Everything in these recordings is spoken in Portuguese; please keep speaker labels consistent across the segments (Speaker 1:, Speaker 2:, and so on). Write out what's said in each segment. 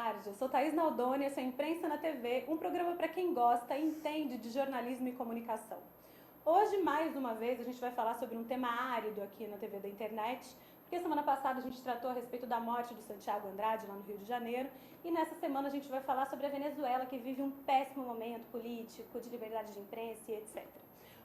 Speaker 1: tarde. Eu sou Thaís Naldoni, essa é Imprensa na TV, um programa para quem gosta e entende de jornalismo e comunicação. Hoje, mais uma vez, a gente vai falar sobre um tema árido aqui na TV da internet, porque semana passada a gente tratou a respeito da morte do Santiago Andrade, lá no Rio de Janeiro, e nessa semana a gente vai falar sobre a Venezuela, que vive um péssimo momento político, de liberdade de imprensa e etc.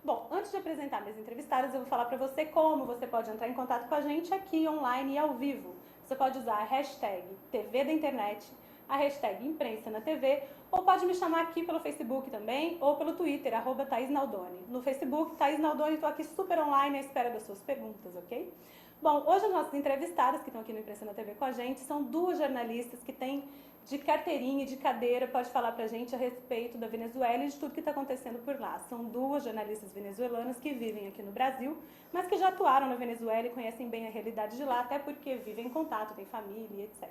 Speaker 1: Bom, antes de apresentar minhas entrevistadas, eu vou falar para você como você pode entrar em contato com a gente aqui online e ao vivo. Você pode usar a hashtag TV da Internet, a hashtag Imprensa na TV, ou pode me chamar aqui pelo Facebook também, ou pelo Twitter, @Thaís Naldoni. No Facebook, Thaís Naldoni, estou aqui super online à espera das suas perguntas, ok? Bom, hoje as nossas entrevistadas que estão aqui no Imprensa na TV com a gente são duas jornalistas que têm de carteirinha e de cadeira, pode falar pra gente a respeito da Venezuela e de tudo que está acontecendo por lá. São duas jornalistas venezuelanas que vivem aqui no Brasil, mas que já atuaram na Venezuela e conhecem bem a realidade de lá, até porque vivem em contato, têm família, etc.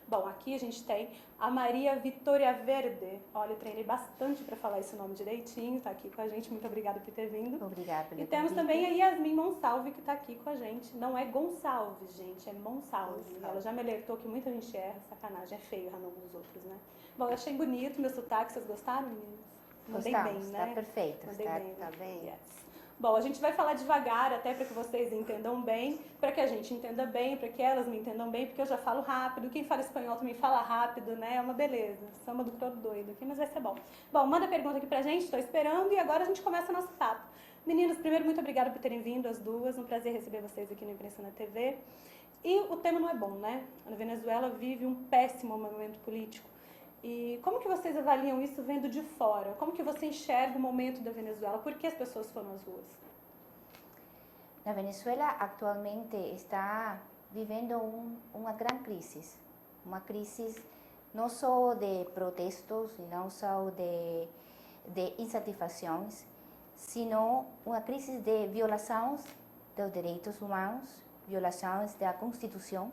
Speaker 1: Bom, aqui a gente tem a Maria Vitória Verde. Olha, eu treinei bastante para falar esse nome direitinho, está aqui com a gente, muito obrigada por ter vindo.
Speaker 2: Obrigada pelo
Speaker 1: E temos
Speaker 2: convite.
Speaker 1: também a Yasmin Monsalve, que está aqui com a gente. Não é Gonçalves, gente, é Monsalve. Ela já me alertou que muita gente erra, sacanagem, é feio errar nome dos outros, né? Bom, eu achei bonito meu sotaque, vocês gostaram, meninas? Mandei bem,
Speaker 2: Gostamos,
Speaker 1: né?
Speaker 2: está perfeito,
Speaker 1: Mandei
Speaker 2: está
Speaker 1: bem,
Speaker 2: tá bem.
Speaker 1: Yes. Bom, a gente vai falar devagar, até para que vocês entendam bem, para que a gente entenda bem, para que elas me entendam bem, porque eu já falo rápido, quem fala espanhol também fala rápido, né? É uma beleza. Samba do todo doido aqui, mas vai ser bom. Bom, manda pergunta aqui pra gente, estou esperando, e agora a gente começa o nosso papo. Meninas, primeiro, muito obrigada por terem vindo, as duas, um prazer receber vocês aqui no Imprensa na TV. E o tema não é bom, né? A Venezuela vive um péssimo momento político. E como que vocês avaliam isso vendo de fora? Como que você enxerga o momento da Venezuela? Por que as pessoas foram às ruas?
Speaker 2: Na Venezuela atualmente está vivendo uma grande crise. Uma crise não só de protestos, não só de insatisfações, sino uma crise de violações dos direitos humanos, violações da Constituição,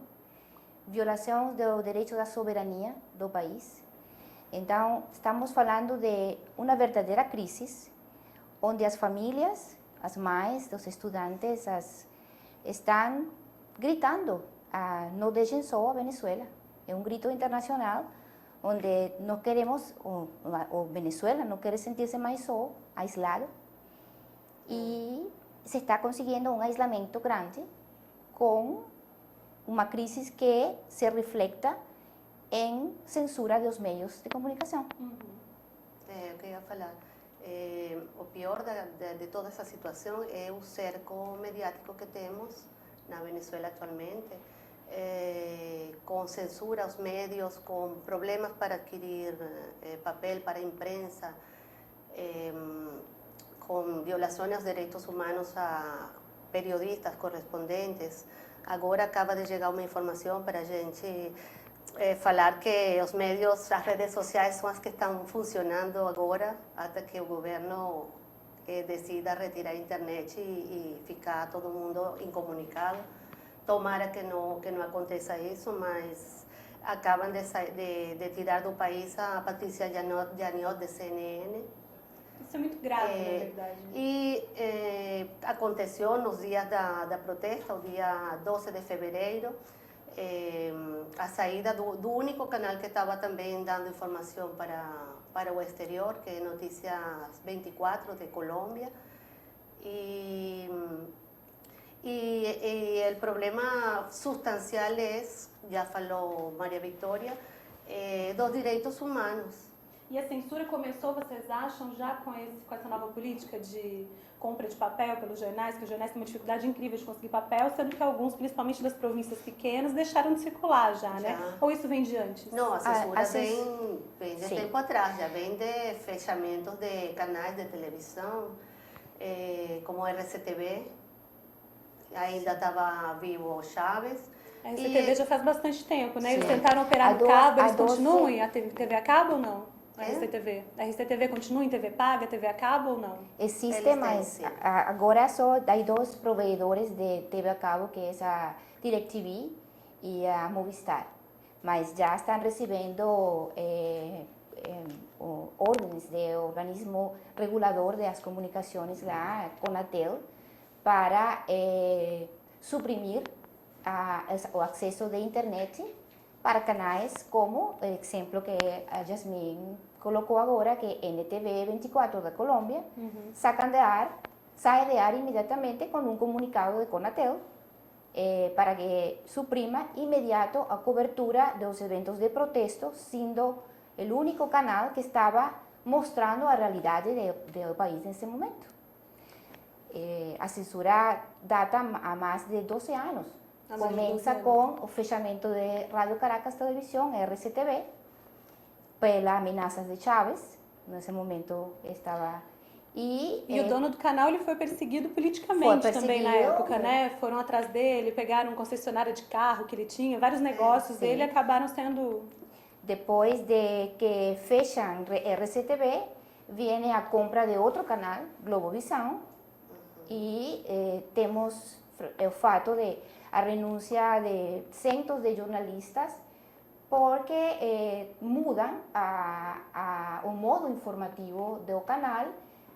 Speaker 2: violações do direito da soberania do país. Então, estamos falando de uma verdadeira crise, onde as famílias, as mães dos estudantes, estão gritando, não deixem só a Venezuela. É um grito internacional, onde nós queremos, o Venezuela não quer sentir-se mais só, aislado, e se está conseguindo um aislamento grande, com uma crise que se reflete em censura dos meios de comunicação.
Speaker 3: Eu queria falar, o pior de toda essa situação é o cerco mediático que temos na Venezuela atualmente, com censura aos médios, com problemas para adquirir papel para a imprensa, com violações aos direitos humanos a periodistas, correspondentes. Agora acaba de chegar uma informação para a gente falar que os médios, as redes sociais são as que estão funcionando agora, até que o governo decida retirar a internet e ficar todo mundo incomunicado. Tomara que não aconteça isso, mas acabam de tirar do país a Patrícia Janot de CNN.
Speaker 1: Isso é muito grave, na verdade.
Speaker 3: E aconteceu nos dias da protesta, o dia 12 de fevereiro, a saída do único canal que estava também dando informação para o exterior, que é Notícias 24 de Colômbia. E o problema substancial é, já falou Maria Vitória, dos direitos humanos.
Speaker 1: E a censura começou, vocês acham, já com essa nova política de compra de papel pelos jornais, que os jornais têm uma dificuldade incrível de conseguir papel, sendo que alguns, principalmente das províncias pequenas, deixaram de circular já, né? Ou isso vem de antes?
Speaker 3: Não, a censura vem de
Speaker 2: Sim.
Speaker 3: tempo atrás, já vem de fechamentos de canais de televisão, como o RCTV, ainda estava vivo o Chaves.
Speaker 1: A RCTV já faz bastante tempo, né? Eles
Speaker 2: Sim.
Speaker 1: tentaram operar no
Speaker 2: A
Speaker 1: cabo, eles
Speaker 2: 12
Speaker 1: continuam? A TV a cabo ou não? A
Speaker 3: É?
Speaker 1: RCTV. A RCTV continua em TV paga, TV a cabo ou não?
Speaker 2: Existe,
Speaker 3: Eles têm,
Speaker 2: mas
Speaker 3: sim.
Speaker 2: agora só há dois provedores de TV a cabo, que é a DirecTV e a Movistar. Mas já estão recebendo ordens do organismo regulador das comunicações lá, Conatel, para suprimir o acesso de internet para canais como o exemplo que a Yasmin colocou agora, que é NTV 24 da Colômbia, sai de ar imediatamente com um comunicado de Conatel para que suprima inmediato a cobertura dos eventos de protesto, sendo o único canal que estava mostrando a realidade do país nesse momento. A censura data há mais de 12 anos. Começa com o fechamento de Rádio Caracas Televisão, RCTV, pelas ameaças de Chávez, nesse momento estava...
Speaker 1: E o dono do canal ele foi perseguido politicamente também na época, né? Foram atrás dele, pegaram uma concessionária de carro que ele tinha, vários negócios dele acabaram sendo...
Speaker 2: Depois de que fecham RCTV, vem a compra de outro canal, Globovisão, e temos o fato de a renúncia de centos de jornalistas porque mudam o modo informativo do canal,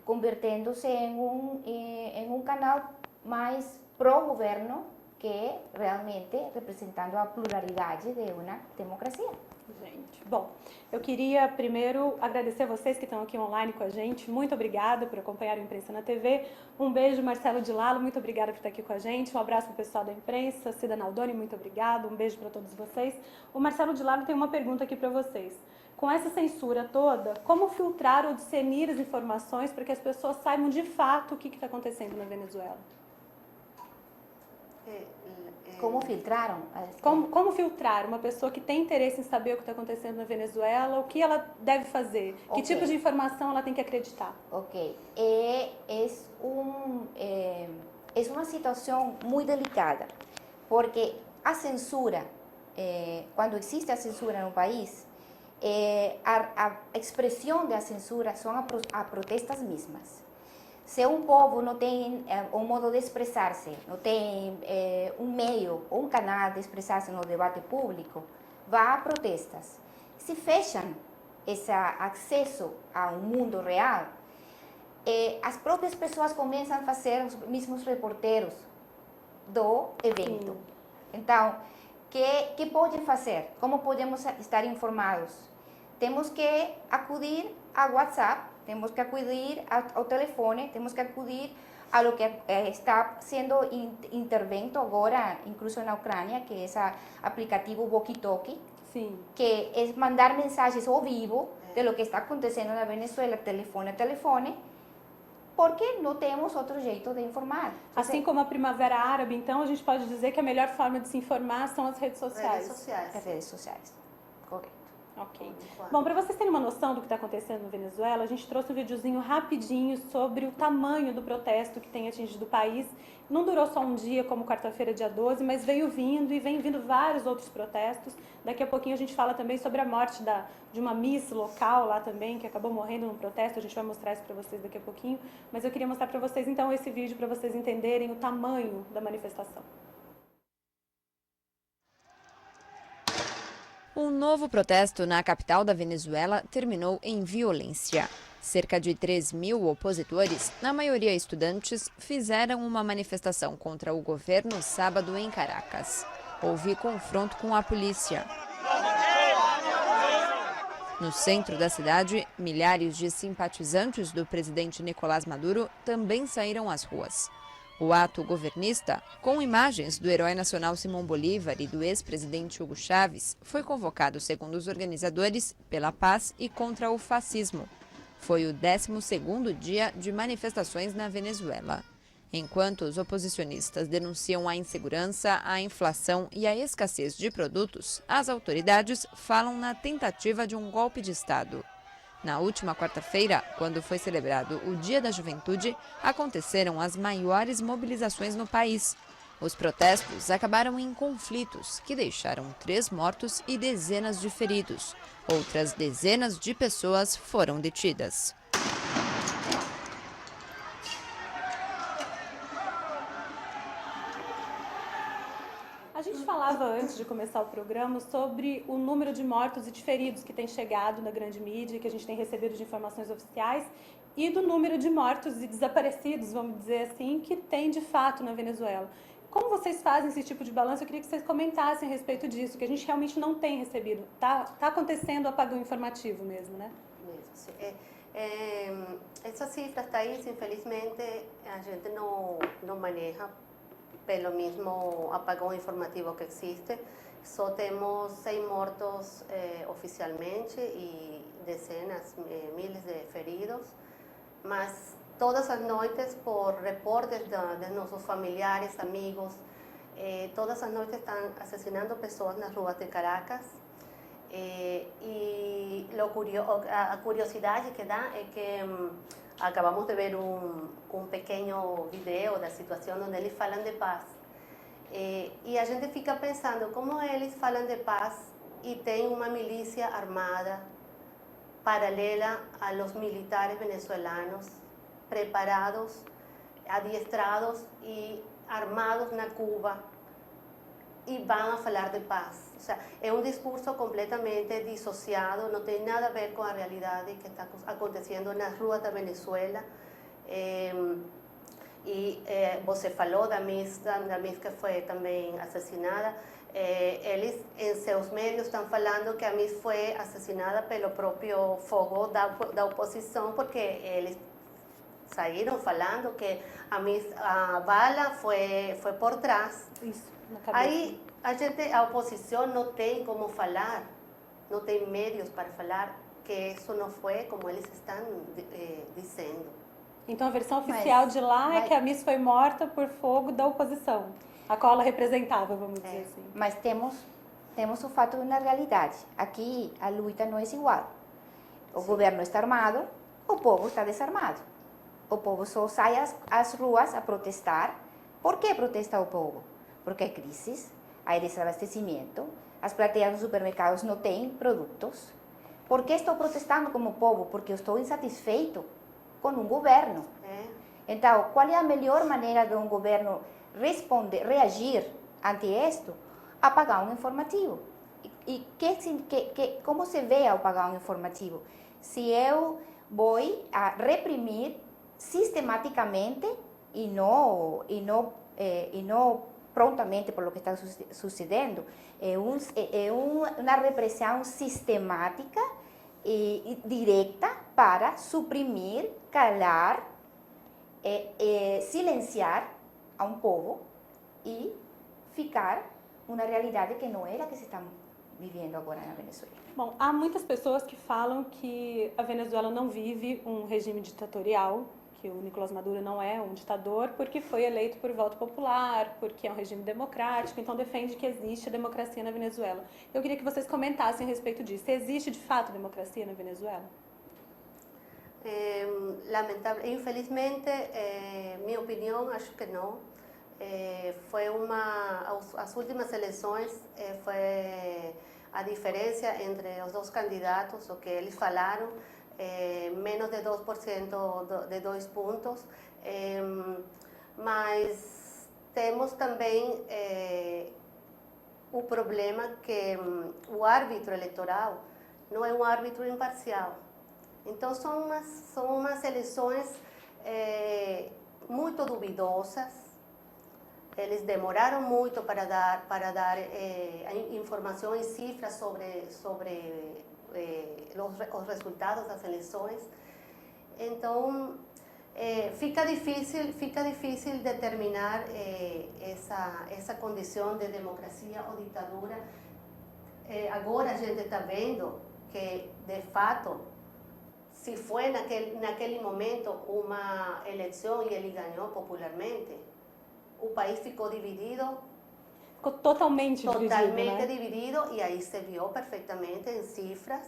Speaker 2: convirtiendo-se em um canal mais pró-governo que realmente representando a pluralidade de uma democracia.
Speaker 1: Gente, bom, eu queria primeiro agradecer a vocês que estão aqui online com a gente. Muito obrigada por acompanhar a Imprensa na TV. Um beijo, Marcelo de Lalo, muito obrigada por estar aqui com a gente. Um abraço para o pessoal da imprensa. Cida Naldoni, muito obrigada. Um beijo para todos vocês. O Marcelo de Lalo tem uma pergunta aqui para vocês. Com essa censura toda, como filtrar ou discernir as informações para que as pessoas saibam de fato o que está acontecendo na Venezuela?
Speaker 2: Como filtraram?
Speaker 1: Como filtrar uma pessoa que tem interesse em saber o que está acontecendo na Venezuela, o que ela deve fazer? Que tipo de informação ela tem que acreditar?
Speaker 2: Ok. É uma situação muito delicada, porque a censura, quando existe a censura no país, a expressão da censura são as protestas mesmas. Se um povo não tem um modo de expressar-se, não tem um meio ou um canal de expressar-se no debate público, vai a protestas. Se fecham esse acesso ao mundo real, as próprias pessoas começam a fazer os mesmos reporteiros do evento. Então, que podem fazer? Como podemos estar informados? Temos que acudir ao WhatsApp, temos que acudir ao telefone, temos que acudir a lo que está sendo intervento agora, incluso na Ucrânia, que é esse aplicativo Walkie-Talkie, que é mandar mensagens ao vivo de lo que está acontecendo na Venezuela, telefone a telefone, porque não temos outro jeito de informar.
Speaker 1: Assim como a Primavera Árabe, então, a gente pode dizer que a melhor forma de se informar são as redes sociais.
Speaker 2: As redes sociais, correto.
Speaker 1: Ok. Bom, para vocês terem uma noção do que está acontecendo na Venezuela, a gente trouxe um videozinho rapidinho sobre o tamanho do protesto que tem atingido o país. Não durou só um dia, como quarta-feira, dia 12, mas veio vindo e vem vindo vários outros protestos. Daqui a pouquinho a gente fala também sobre a morte de uma miss local lá também, que acabou morrendo num protesto. A gente vai mostrar isso para vocês daqui a pouquinho. Mas eu queria mostrar para vocês, então, esse vídeo para vocês entenderem o tamanho da manifestação.
Speaker 4: Um novo protesto na capital da Venezuela terminou em violência. Cerca de 3.000 opositores, na maioria estudantes, fizeram uma manifestação contra o governo sábado em Caracas. Houve confronto com a polícia. No centro da cidade, milhares de simpatizantes do presidente Nicolás Maduro também saíram às ruas. O ato governista, com imagens do herói nacional Simão Bolívar e do ex-presidente Hugo Chávez, foi convocado, segundo os organizadores, pela paz e contra o fascismo. Foi o 12º dia de manifestações na Venezuela. Enquanto os oposicionistas denunciam a insegurança, a inflação e a escassez de produtos, as autoridades falam na tentativa de um golpe de Estado. Na última quarta-feira, quando foi celebrado o Dia da Juventude, aconteceram as maiores mobilizações no país. Os protestos acabaram em conflitos que deixaram 3 mortos e dezenas de feridos. Outras dezenas de pessoas foram detidas.
Speaker 1: A gente falava antes de começar o programa sobre o número de mortos e de feridos que tem chegado na grande mídia, que a gente tem recebido de informações oficiais, e do número de mortos e desaparecidos, vamos dizer assim, que tem de fato na Venezuela. Como vocês fazem esse tipo de balanço? Eu queria que vocês comentassem a respeito disso, que a gente realmente não tem recebido. Tá acontecendo o apagão informativo mesmo, né?
Speaker 3: Mesmo, sí. Essas cifras, Thaís, infelizmente a gente não maneja pelo mesmo apagão informativo que existe. Só temos 6 mortos oficialmente e dezenas, miles de feridos, mas todas as noites, por reportes de nossos familiares, amigos, todas as noites estão assassinando pessoas nas ruas de Caracas. E a curiosidade que dá é que acabamos de ver um pequeno vídeo da situação onde eles falam de paz. E a gente fica pensando como eles falam de paz e tem uma milícia armada paralela a los militares venezuelanos preparados, adiestrados e armados na Cuba e vão a falar de paz. O sea, é um discurso completamente dissociado, não tem nada a ver com a realidade que está acontecendo nas ruas da Venezuela. Você falou da Miss que foi também assassinada. Eles, em seus meios, estão falando que a Miss foi assassinada pelo próprio fogo da oposição, porque eles saíram falando que a bala foi por trás.
Speaker 1: Isso, na cabeça.
Speaker 3: Aí a oposição não tem como falar, não tem meios para falar que isso não foi como eles estão dizendo.
Speaker 1: Então a versão oficial de lá é que a Miss foi morta por fogo da oposição, a qual ela representava, vamos dizer assim.
Speaker 2: Mas temos o fato de uma realidade. Aqui a luta não é igual. O governo está armado, o povo está desarmado. O povo só sai às ruas a protestar. Por que protesta o povo? Porque há crise, há desabastecimento, as plateias dos supermercados não têm produtos. Por que estou protestando como povo? Porque eu estou insatisfeito com um governo. Então, qual é a melhor maneira de um governo reagir ante isto? Apagão informativo. E como se vê o apagão informativo? Se eu vou a reprimir sistematicamente e não prontamente por lo que está sucedendo, é uma repressão sistemática e direta para suprimir, calar, silenciar a um povo e ficar uma realidade que não era a que se está vivendo agora na Venezuela.
Speaker 1: Bom, há muitas pessoas que falam que a Venezuela não vive um regime ditatorial, que o Nicolás Maduro não é um ditador, porque foi eleito por voto popular, porque é um regime democrático, então defende que existe a democracia na Venezuela. Eu queria que vocês comentassem a respeito disso. Existe de fato democracia na Venezuela?
Speaker 3: Infelizmente, minha opinião, acho que não. As últimas eleições foi a diferença entre os dois candidatos, o que eles falaram, menos de 2%, de 2 pontos, mas temos também o problema que o árbitro eleitoral não é um árbitro imparcial. Então são umas eleições muito duvidosas. Eles demoraram muito para dar informação e cifras sobre os resultados das eleições. Então fica difícil determinar essa condição de democracia ou ditadura. Agora a gente está vendo que, de fato, se foi naquele momento uma eleição e ele ganhou popularmente, o país ficou dividido.
Speaker 1: Ficou totalmente
Speaker 3: dividido, né?
Speaker 1: dividido,
Speaker 3: e aí se viu perfeitamente em cifras.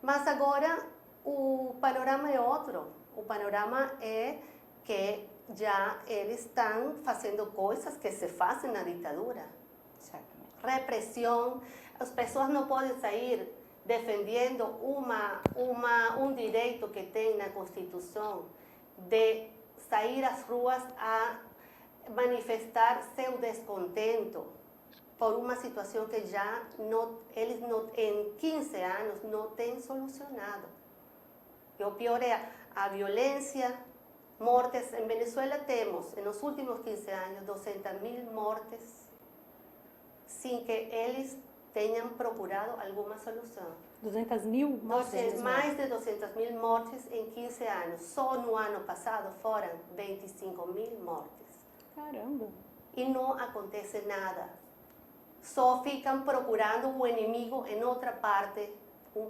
Speaker 3: Mas agora o panorama é outro. O panorama é que já eles estão fazendo coisas que se fazem na ditadura. Repressão, as pessoas não podem sair defendendo um direito que tem na Constituição de sair às ruas a manifestar seu descontento por uma situação que já eles em 15 anos não têm solucionado. E o pior é a violência mortes. En Venezuela tenemos en los últimos 15 años 200.000 mortes sin que ellos tenham procurado alguma solução.
Speaker 1: 200.000 mortes?
Speaker 3: Mais de 200.000 mortes em 15 anos. Só no ano passado foram 25.000 mortes.
Speaker 1: Caramba!
Speaker 3: E não acontece nada. Só ficam procurando um inimigo em outra parte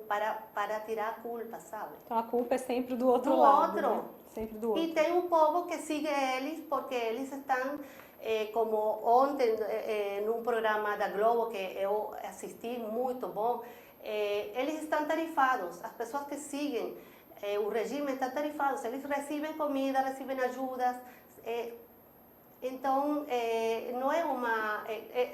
Speaker 3: para tirar a culpa, sabe?
Speaker 1: Então a culpa é sempre do outro lado.
Speaker 3: Outro.
Speaker 1: Né? Sempre do outro.
Speaker 3: E tem um povo que sigue eles porque eles estão, como ontem, num programa da Globo que eu assisti, muito bom, eles estão tarifados. As pessoas que seguem o regime estão tarifados. Eles recebem comida, recebem ajudas. Então, não é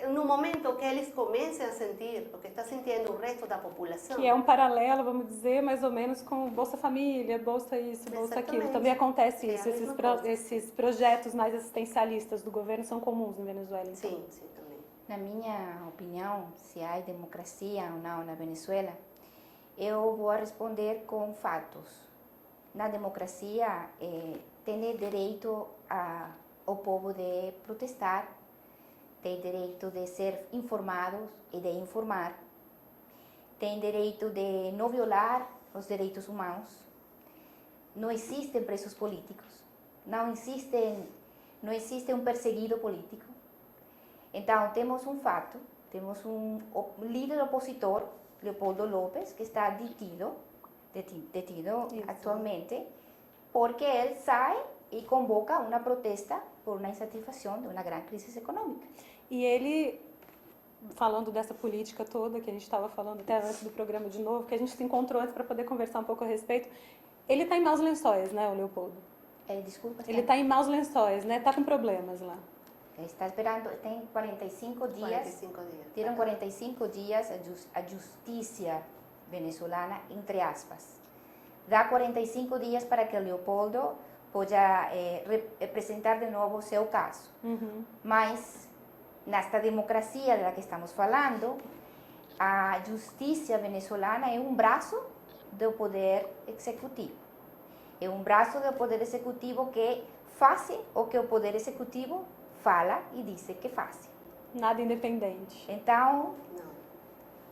Speaker 3: no momento que eles comecem a sentir o que está sentindo o resto da população.
Speaker 1: Que é um paralelo, vamos dizer, mais ou menos com Bolsa Família, Bolsa isso, Bolsa aquilo. Também acontece isso. Esses projetos mais assistencialistas do governo são comuns na Venezuela. Então.
Speaker 3: Sim, sim, também.
Speaker 2: Na minha opinião, se há democracia ou não na Venezuela, eu vou responder com fatos. Na democracia, tem direito o povo de protestar, tem direito de ser informados e de informar, tem direito de não violar os direitos humanos, não existem presos políticos, não existe um perseguido político. Então, temos um fato, temos um líder opositor, Leopoldo López, que está detido atualmente, porque ele sai e convoca uma protesta por uma insatisfação de uma grande crise econômica.
Speaker 1: E ele, falando dessa política toda que a gente estava falando até antes do programa de novo, que a gente se encontrou antes para poder conversar um pouco a respeito, ele está em maus lençóis, né, o Leopoldo?
Speaker 2: Desculpa.
Speaker 1: Ele está em maus lençóis, né? Está com problemas lá.
Speaker 2: Está esperando, tem 45 dias.
Speaker 3: 45 dias.
Speaker 2: Tiveram 45 dias a justiça venezuelana, entre aspas. Dá 45 dias para que o Leopoldo possa representar de novo o seu caso.
Speaker 1: Uhum.
Speaker 2: Mas, nesta democracia da que estamos falando, a justiça venezuelana é um braço do poder executivo. É um braço do poder executivo que faz o que o poder executivo fala e diz que faz.
Speaker 1: Nada independente.
Speaker 2: Então,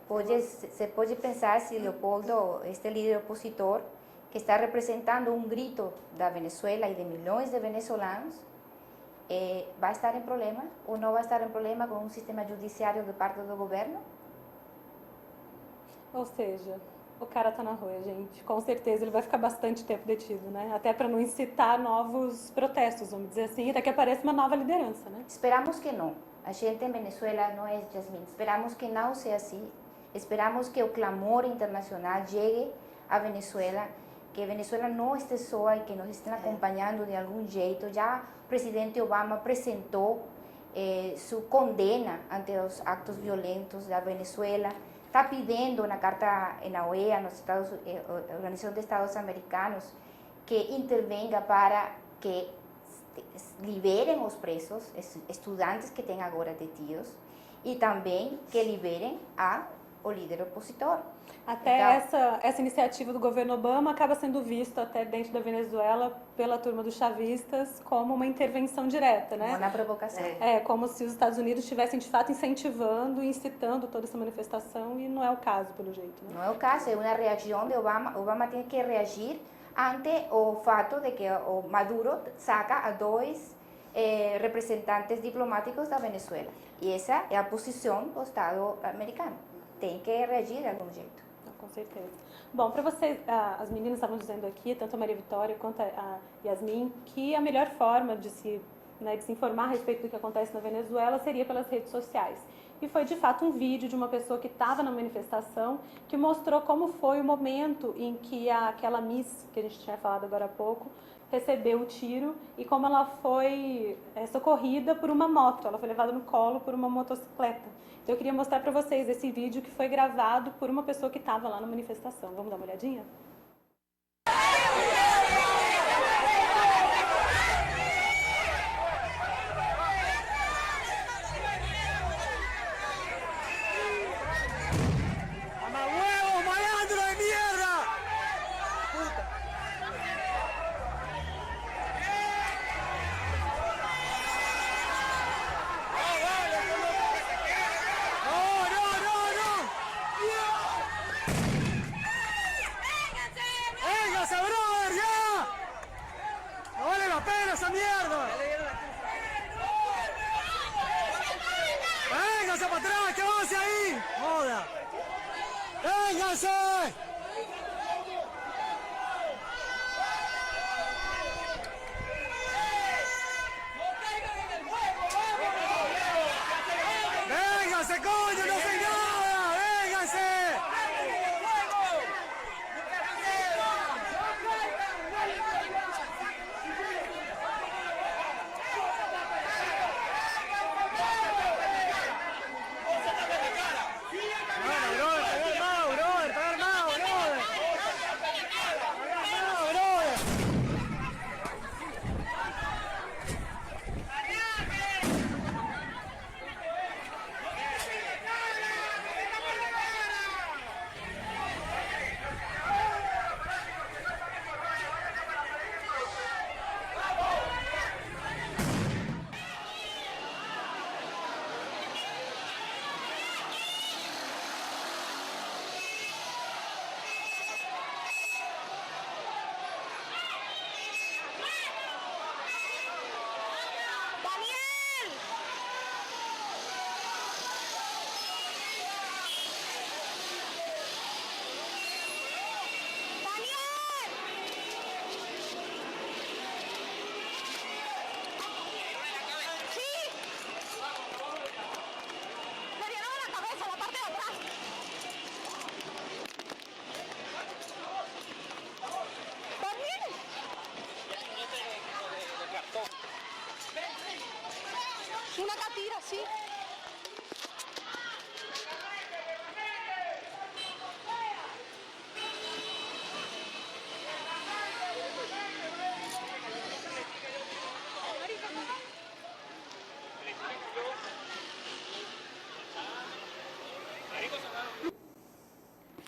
Speaker 2: você pode pensar se Leopoldo, este líder opositor, que está representando um grito da Venezuela e de milhões de venezuelanos, vai estar em problema ou não vai estar em problema com um sistema judiciário de parte do governo?
Speaker 1: Ou seja, o cara tá na rua, gente. Com certeza ele vai ficar bastante tempo detido, né? Até para não incitar novos protestos, vamos dizer assim, até que apareça uma nova liderança, né?
Speaker 2: Esperamos que não. A gente em Venezuela não é Jasmine. Esperamos que não seja assim. Esperamos que o clamor internacional chegue a Venezuela, que a Venezuela não esteja só e que nos estejam acompanhando de algum jeito. Já o presidente Obama apresentou sua condena ante os atos violentos da Venezuela. Está pedindo na carta na OEA, Organização de Estados Americanos, que intervenga para que liberem os presos, estudantes que têm agora detidos, e também que liberem o líder opositor.
Speaker 1: Até então, essa iniciativa do governo Obama acaba sendo vista até dentro da Venezuela pela turma dos chavistas como uma intervenção direta, né?
Speaker 2: Uma provocação.
Speaker 1: Como se os Estados Unidos estivessem de fato incentivando e incitando toda essa manifestação, e não é o caso, pelo jeito. Né?
Speaker 2: Não é o caso, é uma reação de Obama. Obama tem que reagir ante o fato de que o Maduro saca a 2 representantes diplomáticos da Venezuela. E essa é a posição do Estado americano. Tem que reagir de algum jeito.
Speaker 1: Com certeza. Bom, para vocês, as meninas estavam dizendo aqui, tanto a Maria Vitória quanto a Yasmin, que a melhor forma de se informar a respeito do que acontece na Venezuela seria pelas redes sociais. E foi de fato um vídeo de uma pessoa que estava na manifestação que mostrou como foi o momento em que aquela Miss, que a gente tinha falado agora há pouco, recebeu o tiro e como ela foi socorrida por uma moto, ela foi levada no colo por uma motocicleta. Então eu queria mostrar para vocês esse vídeo que foi gravado por uma pessoa que estava lá na manifestação. Vamos dar uma olhadinha?
Speaker 5: atrás, que vamos hacia ahí. Joda. ¡Vénganse! ¡Vénganse, coño! ¡No sé nada! ¡Vénganse!
Speaker 6: Una catira, sí.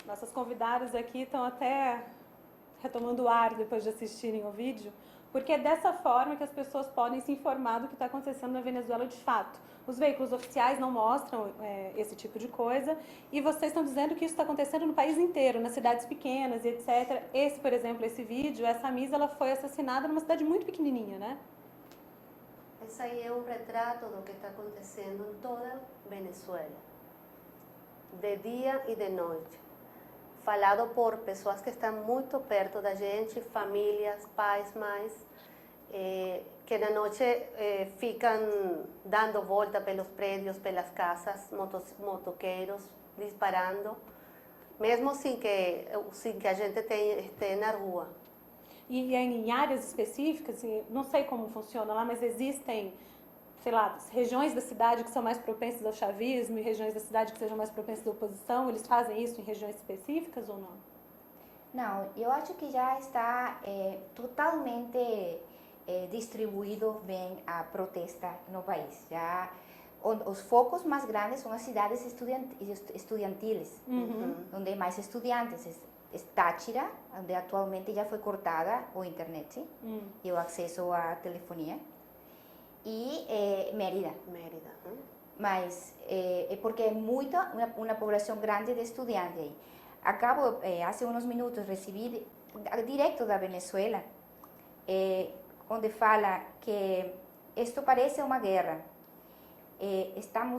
Speaker 1: Nossas convidadas aqui estão até retomando o ar depois de assistirem o vídeo, porque é dessa forma que as pessoas podem se informar do que está acontecendo na Venezuela de fato. Os veículos oficiais não mostram esse tipo de coisa, e vocês estão dizendo que isso está acontecendo no país inteiro, nas cidades pequenas e etc. Esse, por exemplo, esse vídeo, essa Misa, ela foi assassinada numa cidade muito pequenininha, né?
Speaker 3: Esse aí é um retrato do que está acontecendo em toda Venezuela, de dia e de noite. Falado por pessoas que estão muito perto da gente, famílias, pais, mães, que na noite ficam dando volta pelos prédios, pelas casas, motoqueiros disparando, mesmo sem que a gente esteja na rua.
Speaker 1: E em áreas específicas, assim, não sei como funciona lá, mas existem, sei lá, regiões da cidade que são mais propensas ao chavismo e regiões da cidade que sejam mais propensas à oposição, eles fazem isso em regiões específicas ou não?
Speaker 2: Não, eu acho que já está totalmente distribuído bem a protesta no país. Já os focos mais grandes são as cidades estudiantiles, onde mais estudantes. Táchira, onde atualmente já foi cortada a internet e o acesso à telefonia, e Mérida. Mas é porque é uma população grande de estudantes aí. Acabo, há uns minutos, recebi direto da Venezuela, onde fala que isto parece uma guerra. Estão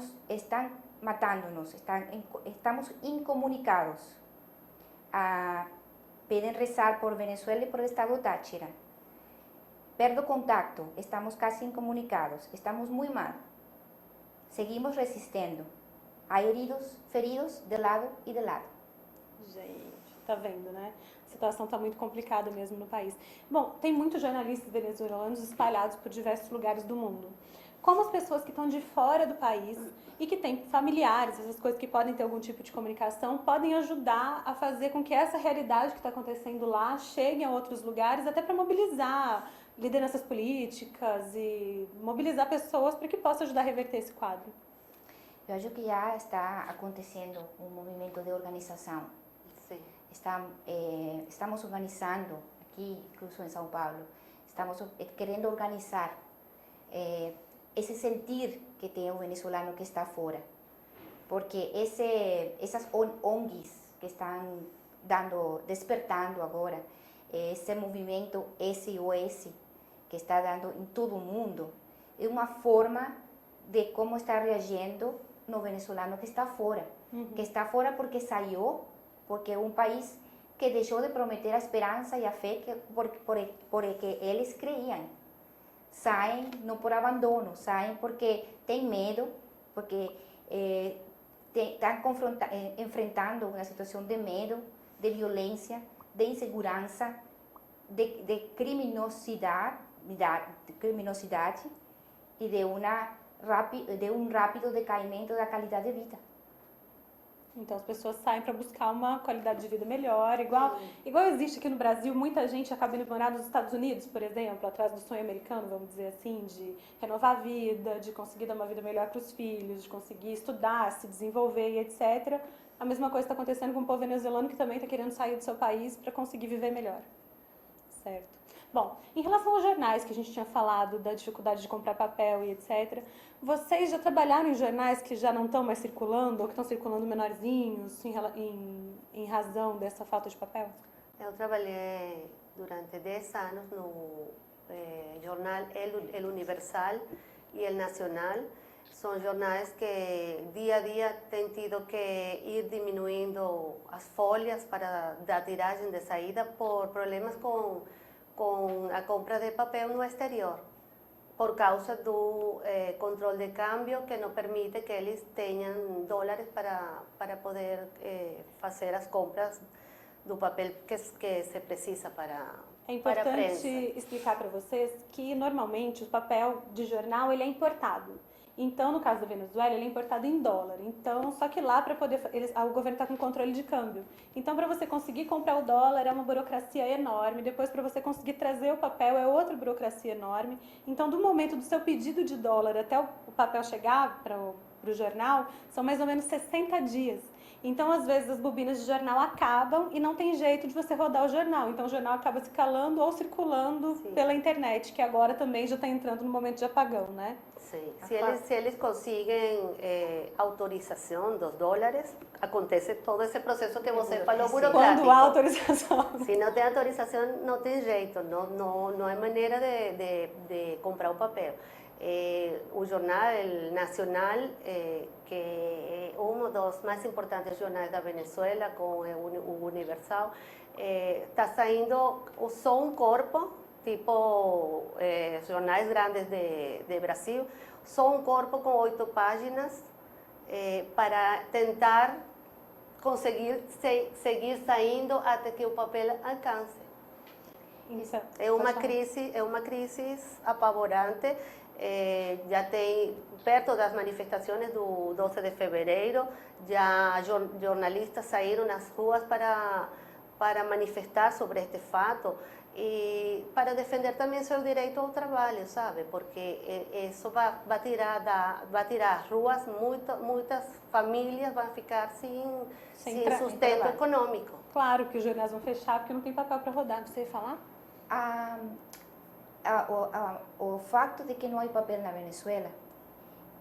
Speaker 2: matando-nos, estamos incomunicados. Pedem rezar por Venezuela e por o estado de Táchira. Perdo contacto, estamos casi incomunicados, estamos muito mal. Seguimos resistindo. Há feridos de lado e de lado.
Speaker 1: Gente, tá vendo, né? A situação está muito complicada mesmo no país. Bom, tem muitos jornalistas venezuelanos espalhados por diversos lugares do mundo. Como as pessoas que estão de fora do país e que têm familiares, essas coisas que podem ter algum tipo de comunicação, podem ajudar a fazer com que essa realidade que está acontecendo lá chegue a outros lugares, até para mobilizar lideranças políticas e mobilizar pessoas para que possa ajudar a reverter esse quadro?
Speaker 2: Eu acho que já está acontecendo um movimento de organização.
Speaker 3: Sim.
Speaker 2: Estamos organizando, aqui, incluso em São Paulo, estamos querendo organizar esse sentir que tem o venezuelano que está fora. Porque essas ONGs que estão despertando agora, esse movimento SOS que está dando em todo o mundo, é uma forma de como está reagindo no venezolano que está fora. Que está fora porque saiu, porque é um país que deixou de prometer a esperança e a fé porque eles creiam. Saem não por abandono, saem porque têm medo, porque estão enfrentando uma situação de medo, de violência, de insegurança, de criminosidade e de um rápido decaimento da qualidade de vida.
Speaker 1: Então as pessoas saem para buscar uma qualidade de vida melhor, igual existe aqui no Brasil, muita gente acaba indo morar nos Estados Unidos, por exemplo, atrás do sonho americano, vamos dizer assim, de renovar a vida, de conseguir dar uma vida melhor para os filhos, de conseguir estudar, se desenvolver e etc. A mesma coisa está acontecendo com o povo venezuelano que também está querendo sair do seu país para conseguir viver melhor. Certo. Bom, em relação aos jornais que a gente tinha falado, da dificuldade de comprar papel e etc., vocês já trabalharam em jornais que já não estão mais circulando ou que estão circulando menorzinhos em razão dessa falta de papel?
Speaker 3: Eu trabalhei durante 10 anos no jornal El Universal e El Nacional. São jornais que dia a dia têm tido que ir diminuindo as folhas da tiragem de saída por problemas com a compra de papel no exterior, por causa do controle de câmbio que não permite que eles tenham dólares para poder fazer as compras do papel que se precisa para
Speaker 1: É importante explicar para vocês que normalmente o papel de jornal ele é importado. Então, no caso da Venezuela, ele é importado em dólar. Então, só que lá, para poder, o governo está com controle de câmbio. Então, para você conseguir comprar o dólar, é uma burocracia enorme. Depois, para você conseguir trazer o papel, é outra burocracia enorme. Então, do momento do seu pedido de dólar até o papel chegar para o jornal, são mais ou menos 60 dias. Então, às vezes, as bobinas de jornal acabam e não tem jeito de você rodar o jornal. Então, o jornal acaba se calando ou circulando pela internet, que agora também já está entrando no momento de apagão, né?
Speaker 3: Sim. Se eles conseguem autorização dos dólares, acontece todo esse processo que você falou burocrático.
Speaker 1: Quando há autorização.
Speaker 3: Se não tem autorização, não tem jeito, não é maneira de comprar o papel. O jornal Nacional, que é um dos mais importantes jornais da Venezuela, com o Universal, está saindo só um corpo, tipo jornais grandes de Brasil, só um corpo com 8 páginas para tentar conseguir seguir saindo até que o papel alcance.
Speaker 1: Isso.
Speaker 3: É uma crise apavorante. Já tem, perto das manifestações do 12 de fevereiro, já jornalistas saíram nas ruas para manifestar sobre este fato e para defender também seu direito ao trabalho, sabe? Porque isso vai tirar das ruas, muitas famílias vão ficar sem sustento econômico.
Speaker 1: Claro que os jornais vão fechar porque não tem papel para rodar. Você ia falar?
Speaker 2: O facto de que não há papel na Venezuela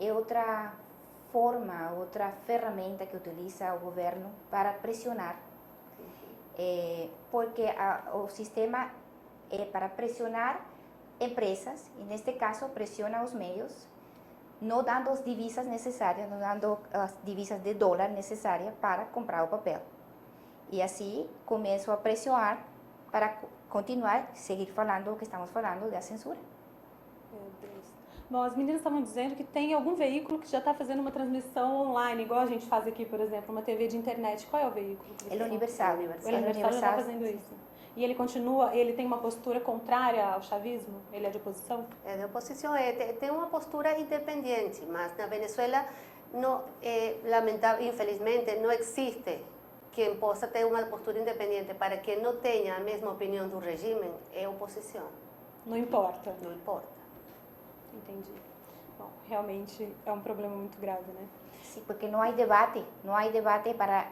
Speaker 2: é outra forma, outra ferramenta que utiliza o governo para pressionar. Porque o sistema é para pressionar empresas, e neste caso pressiona os meios, não dando as divisas necessárias, não dando as divisas de dólar necessárias para comprar o papel. E assim começam a pressionar para continuar, seguir falando o que estamos falando da censura.
Speaker 1: Meu Deus. Bom, as meninas estavam dizendo que tem algum veículo que já está fazendo uma transmissão online, igual a gente faz aqui, por exemplo, uma TV de internet. Qual é o veículo?
Speaker 2: El Universal.
Speaker 1: O Universal já está fazendo isso. E ele continua, ele tem uma postura contrária ao chavismo? Ele é de oposição?
Speaker 3: É de oposição, tem uma postura independente, mas na Venezuela, infelizmente, não existe quem possa ter uma postura independente. Para quem não tenha a mesma opinião do regime, é oposição.
Speaker 1: Não importa?
Speaker 3: Não importa.
Speaker 1: Entendi. Bom, realmente é um problema muito grave, né?
Speaker 2: Sim, porque não há debate para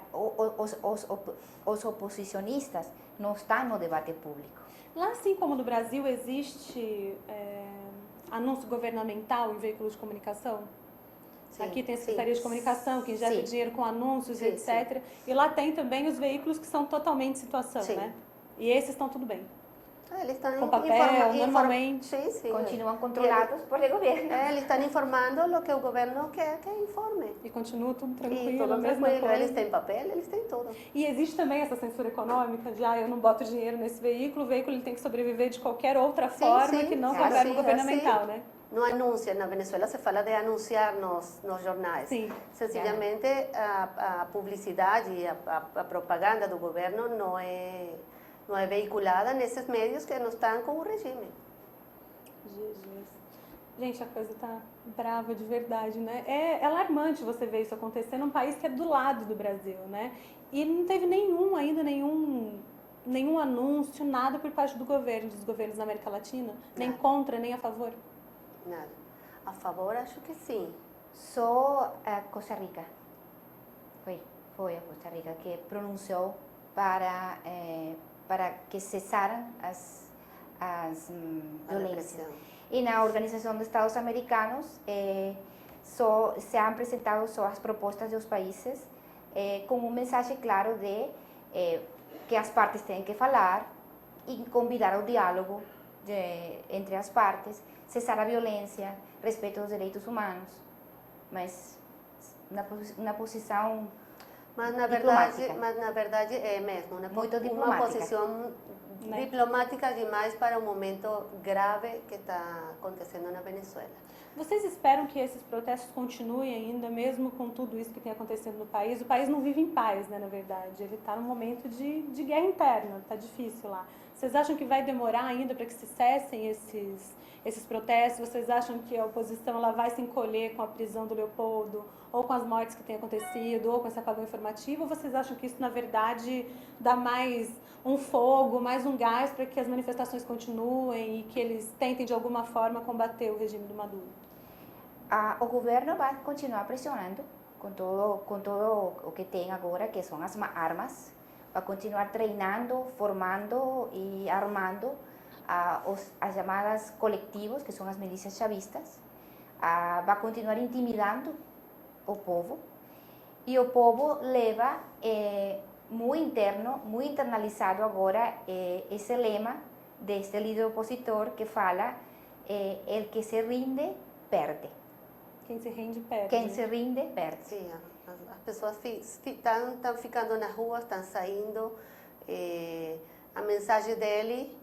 Speaker 2: os oposicionistas, não estão no debate público.
Speaker 1: Lá, assim como no Brasil, existe anúncio governamental em veículos de comunicação? Sim, aqui tem a Secretaria de Comunicação, que injeta dinheiro com anúncios, etc. Sim. E lá tem também os veículos que são totalmente situação, né? E esses estão tudo bem.
Speaker 3: Eles estão
Speaker 1: Com papel, normalmente.
Speaker 3: Sim.
Speaker 2: Continuam controlados por el gobierno.
Speaker 3: Eles estão informando o que o governo quer que informe.
Speaker 1: E continua tudo
Speaker 3: E
Speaker 1: tranquilo,
Speaker 3: tudo
Speaker 1: a mesma
Speaker 3: tranquilo,
Speaker 1: coisa.
Speaker 3: eles têm papel, eles têm tudo.
Speaker 1: E existe também essa censura econômica de, eu não boto dinheiro nesse veículo, o veículo ele tem que sobreviver de qualquer outra forma que não com a verba governamental, né?
Speaker 3: Não anuncia, na Venezuela se fala de anunciar nos jornais.
Speaker 1: Sim.
Speaker 3: Sencillamente a publicidade e a propaganda do governo não é veiculada nesses meios que não estão com o regime.
Speaker 1: Jesus. Gente, a coisa tá brava de verdade, né? É alarmante você ver isso acontecer num país que é do lado do Brasil, né? E não teve nenhum anúncio, nada por parte do governo, dos governos da América Latina, nem contra, nem a favor.
Speaker 3: Nada. A favor, acho que sim.
Speaker 2: Só a Costa Rica, foi a Costa Rica que pronunciou para que cesaram as violências. E na Organização dos Estados Americanos se han apresentado só as propostas dos países com um mensagem claro de que as partes têm que falar e convidar ao diálogo entre as partes, cessar a violência, respeito aos direitos humanos, mas na posição
Speaker 3: Mas
Speaker 2: diplomática.
Speaker 3: na verdade é mesmo
Speaker 2: Muito
Speaker 3: uma
Speaker 2: diplomática.
Speaker 3: posição diplomática demais para o momento grave que está acontecendo na Venezuela.
Speaker 1: Vocês esperam que esses protestos continuem ainda, mesmo com tudo isso que tem acontecendo no país? O país não vive em paz, né, na verdade. Ele está num momento de guerra interna, está difícil lá. Vocês acham que vai demorar ainda para que se cessem esses protestos? Vocês acham que a oposição ela vai se encolher com a prisão do Leopoldo, ou com as mortes que têm acontecido, ou com esse apagão informativo? Ou vocês acham que isso, na verdade, dá mais um fogo, mais um gás para que as manifestações continuem e que eles tentem, de alguma forma, combater o regime do Maduro?
Speaker 2: O governo vai continuar pressionando com todo o que tem agora, que são as armas, vai continuar treinando, formando e armando as chamadas coletivos, que são as milícias chavistas, vai continuar intimidando o povo, e o povo leva muito interno, muito internalizado agora esse lema deste líder opositor que fala el que se rinde, perde.
Speaker 1: Quem se rende, perde.
Speaker 2: Quem se rinde, perde.
Speaker 3: Sim, as pessoas estão ficando nas ruas, estão saindo. A mensagem dele,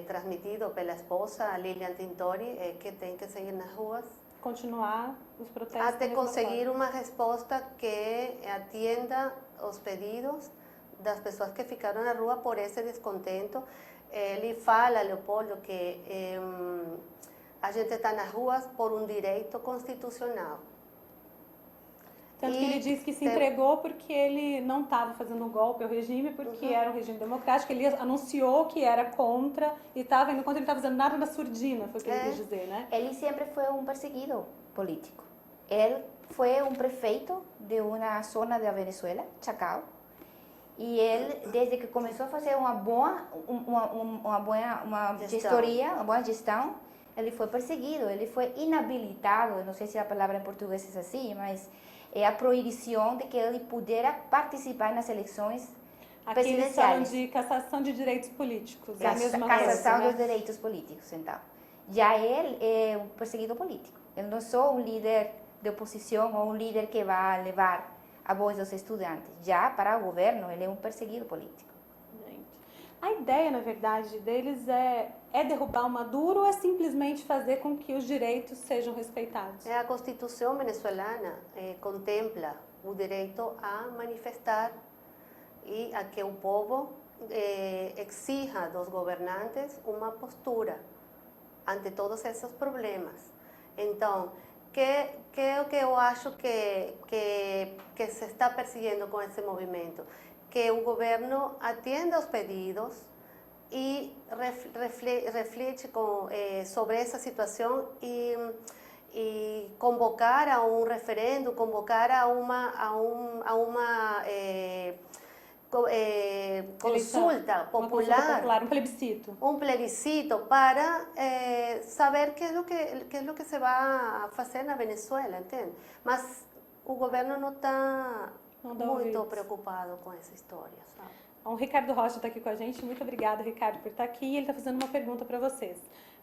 Speaker 3: transmitida pela esposa, Lilian Tintori, é que tem que seguir nas ruas.
Speaker 1: Continuar os protestos.
Speaker 3: Até conseguir uma resposta que atenda os pedidos das pessoas que ficaram na rua por esse descontento. Ele fala, Leopoldo, que a gente está nas ruas por um direito constitucional.
Speaker 1: Tanto que ele disse que se entregou porque ele não estava fazendo um golpe ao regime, porque era um regime democrático. Ele anunciou que era contra e estava indo contra, ele não estava fazendo nada na surdina, foi o que ele quis dizer, né?
Speaker 2: Ele sempre foi um perseguido político. Ele foi um prefeito de uma zona da Venezuela, Chacao, e ele, desde que começou a fazer uma boa gestoria, uma boa gestão, ele foi perseguido, ele foi inabilitado, eu não sei se a palavra em português é assim, mas é a proibição de que ele pudesse participar nas eleições presidenciais.
Speaker 1: Aqui eles falam de cassação de direitos políticos, é a mesma coisa,
Speaker 2: cassação
Speaker 1: né?
Speaker 2: dos direitos políticos, então. Já ele é um perseguido político. Ele não é só um líder de oposição ou um líder que vai levar a voz dos estudantes. Já para o governo, ele é um perseguido político.
Speaker 1: A ideia, na verdade, deles é derrubar o Maduro ou é simplesmente fazer com que os direitos sejam respeitados?
Speaker 3: A Constituição venezuelana contempla o direito a manifestar e a que o povo exija dos governantes uma postura ante todos esses problemas. Então, que é o que eu acho que se está perseguindo com esse movimento? Que o governo atenda aos pedidos e reflete sobre essa situação e convocar a um referendo, convocar a uma consulta popular,
Speaker 1: um plebiscito.
Speaker 3: Um plebiscito para saber que é o que se vai fazer na Venezuela, entende? Mas o governo não está muito preocupado com essa história, sabe?
Speaker 1: O Ricardo Rocha está aqui com a gente. Muito obrigada, Ricardo, por estar aqui. Ele está fazendo uma pergunta para vocês.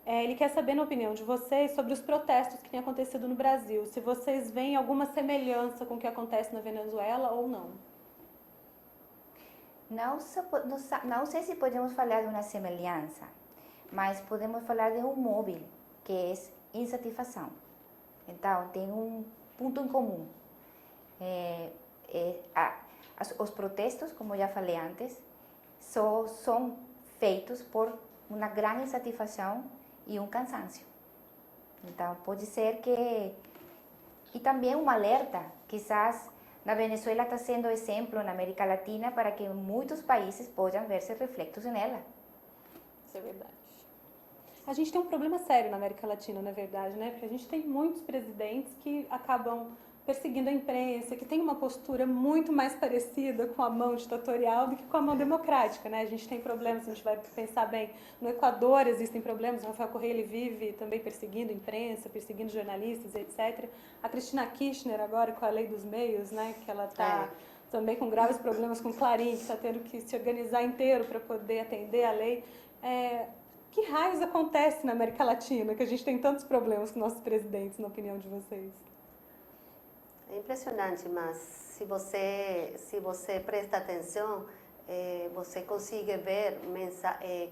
Speaker 1: Ele quer saber, na opinião de vocês, sobre os protestos que têm acontecido no Brasil. Se vocês veem alguma semelhança com o que acontece na Venezuela ou não.
Speaker 2: Não sei se podemos falar de uma semelhança, mas podemos falar de um móvel, que é insatisfação. Então, tem um ponto em comum. Os protestos, como já falei antes, só são feitos por uma grande insatisfação e um cansaço. Então, pode ser que... E também um alerta, quizás na Venezuela está sendo exemplo na América Latina para que muitos países possam ver-se reflexos nela.
Speaker 1: Isso é verdade. A gente tem um problema sério na América Latina, na verdade, né? Porque a gente tem muitos presidentes que acabam perseguindo a imprensa, que tem uma postura muito mais parecida com a mão ditatorial do que com a mão democrática, né? A gente tem problemas, se a gente vai pensar bem, no Equador existem problemas, o Rafael Correa ele vive também perseguindo a imprensa, perseguindo jornalistas, etc. A Cristina Kirchner agora com a lei dos meios, né? Que ela está também com graves problemas com o Clarim, que está tendo que se organizar inteiro para poder atender a lei. Que raios acontece na América Latina, que a gente tem tantos problemas com nossos presidentes, na opinião de vocês?
Speaker 3: É impressionante, mas se você presta atenção, você consegue ver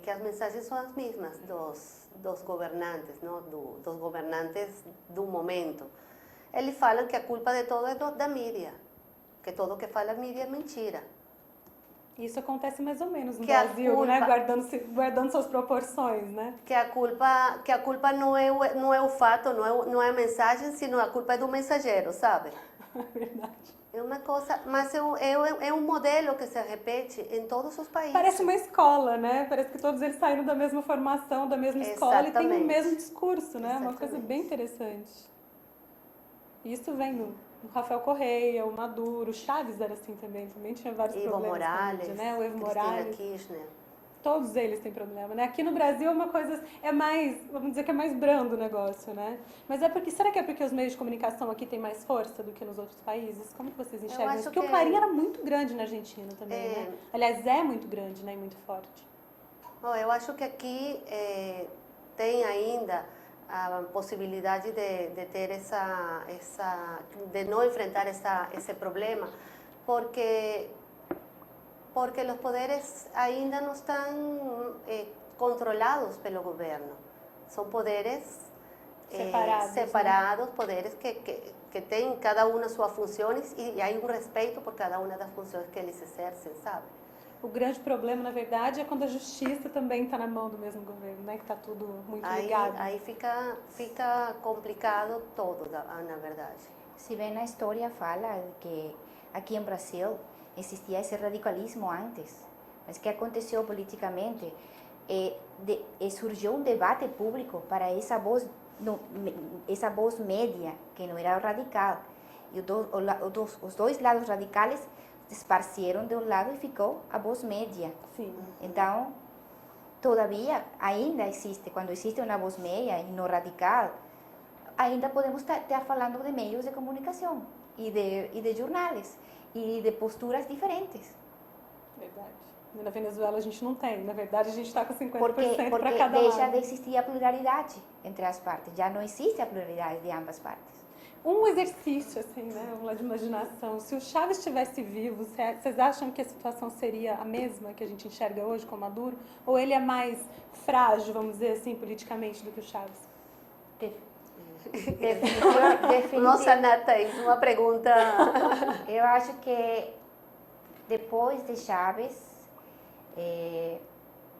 Speaker 3: que as mensagens são as mesmas dos governantes, não? Dos governantes do momento. Eles falam que a culpa de tudo é da mídia, que tudo que fala a mídia é mentira.
Speaker 1: Isso acontece mais ou menos no
Speaker 3: que
Speaker 1: Brasil, né? Guardando suas proporções, né?
Speaker 3: Que a culpa não é o fato, não é a mensagem, sino a culpa é do mensageiro, sabe?
Speaker 1: É verdade.
Speaker 3: É uma coisa, mas é um modelo que se repete em todos os países.
Speaker 1: Parece uma escola, né? Parece que todos eles saíram da mesma formação, da mesma escola e têm o mesmo discurso, né? Exatamente. Uma coisa bem interessante. Isso vem no Rafael Correa, o Maduro, o Chaves era assim também tinha vários
Speaker 3: Evo
Speaker 1: problemas.
Speaker 3: Morales,
Speaker 1: né? O Evo
Speaker 3: Cristina
Speaker 1: Morales.
Speaker 3: Kirchner.
Speaker 1: Todos eles têm problema, né? Aqui no Brasil é uma coisa, vamos dizer que é mais brando o negócio, né? Mas será que é porque os meios de comunicação aqui têm mais força do que nos outros países? Como que vocês enxergam isso? Porque o Clarim era muito grande na Argentina também, né? Aliás, é muito grande, né? E muito forte.
Speaker 3: Eu acho que aqui tem ainda a possibilidade de ter de não enfrentar esse problema, porque os poderes ainda não estão controlados pelo governo. São poderes separados, né? Poderes que têm cada uma suas funções e há um respeito por cada uma das funções que eles exercem, sabe?
Speaker 1: O grande problema, na verdade, é quando a justiça também está na mão do mesmo governo, né? Que está tudo muito ligado.
Speaker 3: Aí fica complicado todo, na verdade.
Speaker 2: Se bem na história fala que aqui em Brasil existia esse radicalismo antes, mas o que aconteceu politicamente surgiu um debate público para essa voz média, que não era radical. E os dois lados radicais esparceram de um lado e ficou a voz média.
Speaker 1: Sim.
Speaker 2: Então, todavia, ainda existe, quando existe uma voz média e não radical, ainda podemos estar falando de meios de comunicação e de jornais e de posturas diferentes.
Speaker 1: Verdade. Na Venezuela a gente não tem, na verdade a gente está com 50% para cada lado.
Speaker 2: Porque deixa de existir a pluralidade entre as partes, já não existe a pluralidade de ambas partes.
Speaker 1: Um exercício, assim, né, vamos lá, de imaginação. Se o Chaves estivesse vivo, vocês acham que a situação seria a mesma que a gente enxerga hoje com o Maduro? Ou ele é mais frágil, vamos dizer assim, politicamente, do que o Chaves?
Speaker 2: Definitivamente.
Speaker 3: Nossa, Nathaís, uma pergunta.
Speaker 2: Eu acho que depois de Chaves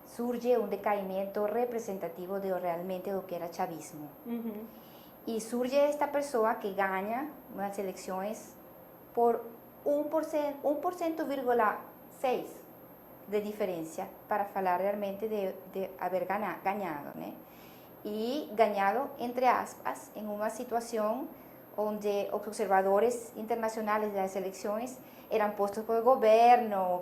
Speaker 2: surge um decaimento representativo realmente do que era chavismo.
Speaker 1: Uhum.
Speaker 2: E surge esta pessoa que ganha nas eleições por 1,6% de diferença para falar realmente de haver ganhado, né? E ganhado, entre aspas, em uma situação onde os observadores internacionais das eleições eram postos pelo governo.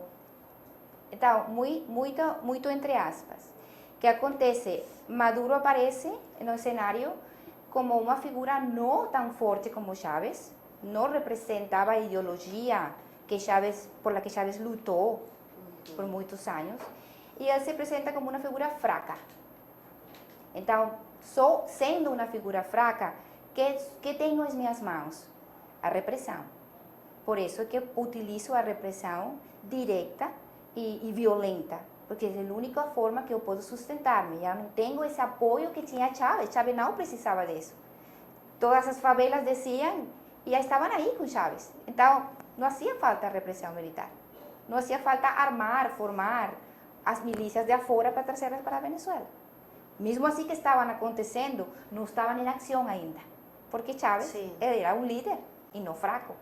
Speaker 2: Então, muito entre aspas. O que acontece? Maduro aparece no cenário como uma figura não tão forte como Chávez, não representava a ideologia por la que Chávez lutou, por muitos anos, e ele se apresenta como uma figura fraca. Então, só sendo uma figura fraca, que tenho nas minhas mãos? A repressão. Por isso que utilizo a repressão direta e violenta, porque é a única forma que eu posso sustentar-me. Já não tenho esse apoio que tinha Chávez. Chávez não precisava disso. Todas as favelas desciam e já estavam aí com Chávez. Então, não hacía falta repressão militar. Não hacía falta armar, formar as milícias de afora para trazê-las para a Venezuela. Mesmo assim que estavam acontecendo, não estavam em ação ainda. Porque Chávez era um líder e não fraco.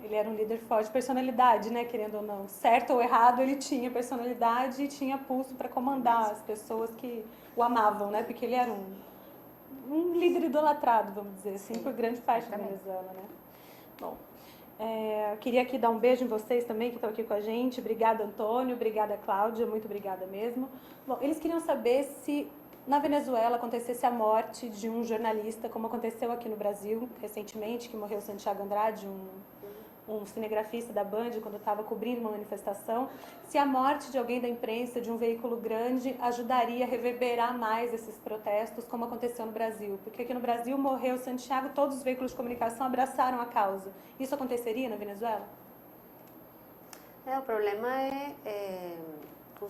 Speaker 1: Ele era um líder forte de personalidade, né? Querendo ou não. Certo ou errado, ele tinha personalidade e tinha pulso para comandar as pessoas que o amavam, né? Porque ele era um líder idolatrado, vamos dizer assim, por grande parte da Venezuela, né? Bom, queria aqui dar um beijo em vocês também, que estão aqui com a gente. Obrigada, Antônio. Obrigada, Cláudia. Muito obrigada mesmo. Bom, eles queriam saber se na Venezuela acontecesse a morte de um jornalista, como aconteceu aqui no Brasil recentemente, que morreu Santiago Andrade, um cinegrafista da Band, quando estava cobrindo uma manifestação, se a morte de alguém da imprensa, de um veículo grande, ajudaria a reverberar mais esses protestos, como aconteceu no Brasil. Porque aqui no Brasil morreu Santiago, todos os veículos de comunicação abraçaram a causa. Isso aconteceria na Venezuela?
Speaker 3: O problema é o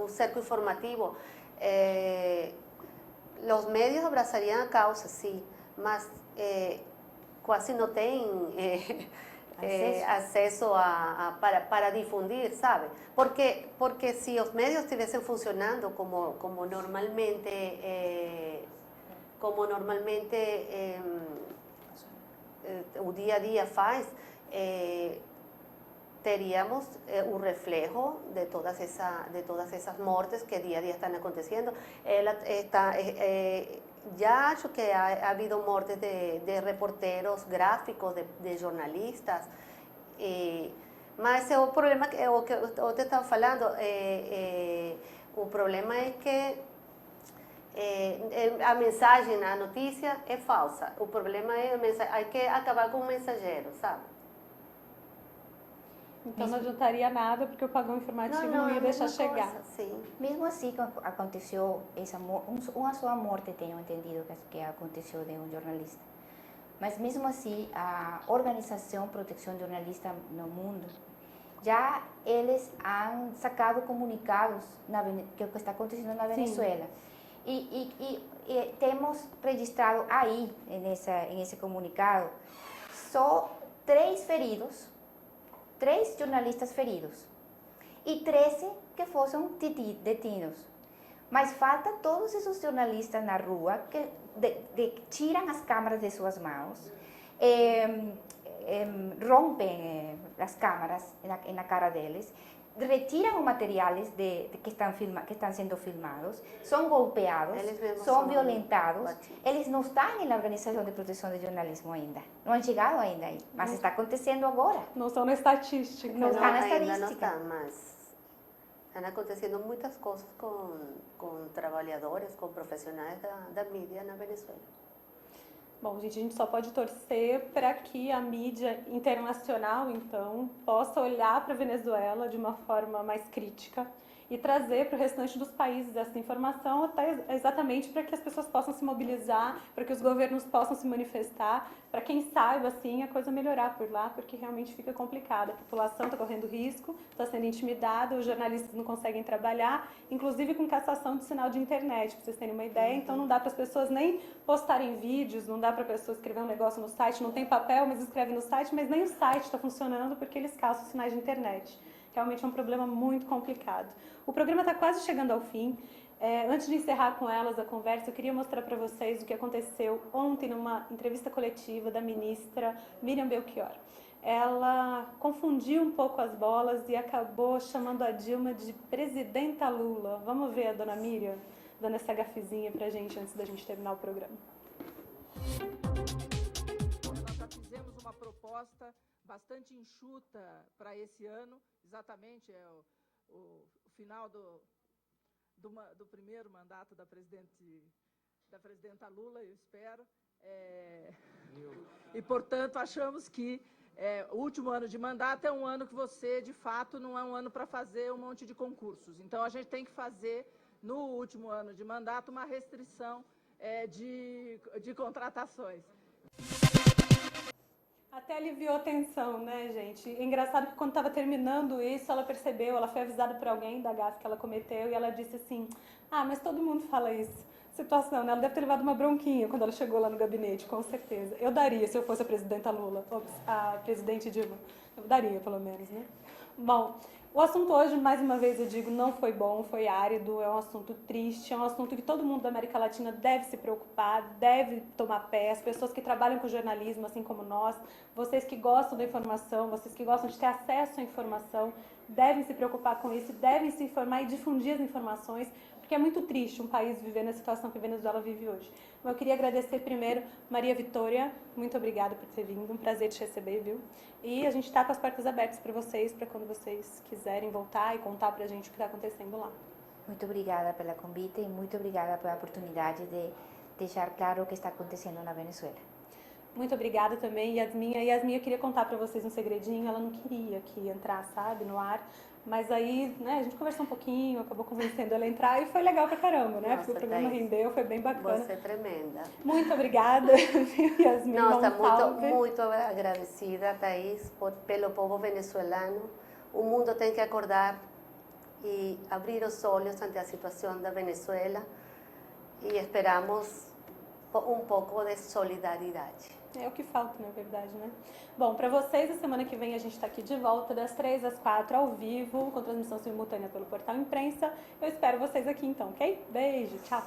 Speaker 3: cerco informativo. Os médios abraçariam a causa, sim, mas quase não tem acesso para difundir, sabe? Porque se os médios estivessem funcionando como normalmente o dia a dia faz, teríamos un reflejo de todas esas muertes que día a día están aconteciendo. Ya acho que ha habido muertes de reporteros gráficos, de jornalistas, mas o problema que eu te estava falando, o problema é que a mensagem, a notícia é falsa. O problema é hay que acabar com o mensageiro, sabe?
Speaker 1: Então não adiantaria nada, porque o pagão informativo não ia deixar chegar.
Speaker 3: Sim.
Speaker 2: Mesmo assim, aconteceu uma só morte, tenho entendido, que aconteceu de um jornalista. Mas mesmo assim, a Organização Proteção de Jornalistas no mundo, já eles han sacado comunicados que o que está acontecendo na Venezuela. E temos registrado aí, nesse comunicado, só 3 feridos, 3 jornalistas feridos e 13 que foram detidos. Mas falta todos esses jornalistas na rua que tiram as câmeras de suas mãos, rompem as câmeras na cara deles, retiram os materiais que estão sendo filmados, são golpeados, são violentados. Eles não estão na Organização de Proteção de Jornalismo ainda, não han chegado ainda aí, mas está acontecendo agora.
Speaker 1: Não estão na estatística.
Speaker 2: Não está na
Speaker 3: ainda
Speaker 2: estatística.
Speaker 3: não está, mas estão acontecendo muitas coisas com trabalhadores, com profissionais da mídia na Venezuela.
Speaker 1: Bom, gente, a gente só pode torcer para que a mídia internacional, então, possa olhar para a Venezuela de uma forma mais crítica e trazer para o restante dos países essa informação, até exatamente para que as pessoas possam se mobilizar, para que os governos possam se manifestar, para quem saiba, assim, a coisa melhorar por lá, porque realmente fica complicado. A população está correndo risco, está sendo intimidada, os jornalistas não conseguem trabalhar, inclusive com cassação de sinal de internet, para vocês terem uma ideia. Então não dá para as pessoas nem postarem vídeos, não dá para a pessoa escrever um negócio no site, não tem papel, mas escreve no site, mas nem o site está funcionando porque eles caçam sinais de internet. Realmente é um problema muito complicado. O programa está quase chegando ao fim. Antes de encerrar com elas a conversa, eu queria mostrar para vocês o que aconteceu ontem numa entrevista coletiva da ministra Miriam Belchior. Ela confundiu um pouco as bolas e acabou chamando a Dilma de Presidenta Lula. Vamos ver a dona Miriam dando essa gafezinha para a gente antes da gente terminar o programa.
Speaker 7: Nós já fizemos uma proposta bastante enxuta para esse ano, exatamente o final do primeiro mandato da presidenta Lula, eu espero. E, portanto, achamos que o último ano de mandato é um ano que você, de fato, não é um ano para fazer um monte de concursos. Então, a gente tem que fazer, no último ano de mandato, uma restrição de contratações.
Speaker 1: Até aliviou a tensão, né, gente? É engraçado que quando estava terminando isso, ela percebeu, ela foi avisada por alguém da gafe que ela cometeu e ela disse assim, mas todo mundo fala isso. Situação, né? Ela deve ter levado uma bronquinha quando ela chegou lá no gabinete, com certeza. Eu daria, se eu fosse a presidenta Lula, a presidente Dilma. Eu daria, pelo menos, né? Bom, o assunto hoje, mais uma vez eu digo, não foi bom, foi árido, é um assunto triste, é um assunto que todo mundo da América Latina deve se preocupar, deve tomar pé, as pessoas que trabalham com jornalismo, assim como nós, vocês que gostam da informação, vocês que gostam de ter acesso à informação, devem se preocupar com isso, devem se informar e difundir as informações, porque é muito triste um país viver na situação que a Venezuela vive hoje. Eu queria agradecer primeiro Maria Vitória, muito obrigada por ter vindo, um prazer te receber, viu? E a gente está com as portas abertas para vocês, para quando vocês quiserem voltar e contar para a gente o que está acontecendo lá.
Speaker 2: Muito obrigada pelo convite e muito obrigada pela oportunidade de deixar claro o que está acontecendo na Venezuela.
Speaker 1: Muito obrigada também, Yasmin. A Yasmin, eu queria contar para vocês um segredinho, ela não queria que entrar, sabe, no ar, mas aí, né, a gente conversou um pouquinho, acabou convencendo ela a entrar e foi legal pra caramba, né, porque o programa rendeu, foi bem bacana.
Speaker 3: Você é tremenda.
Speaker 1: Muito obrigada, Yasmin.
Speaker 3: Nossa, muito agradecida, Thaís, pelo povo venezuelano. O mundo tem que acordar e abrir os olhos ante a situação da Venezuela e esperamos um pouco de solidariedade.
Speaker 1: É o que falta, na verdade, né? Bom, para vocês, a semana que vem a gente está aqui de volta, das 3 às 4, ao vivo, com transmissão simultânea pelo Portal Imprensa. Eu espero vocês aqui então, ok? Beijo, tchau!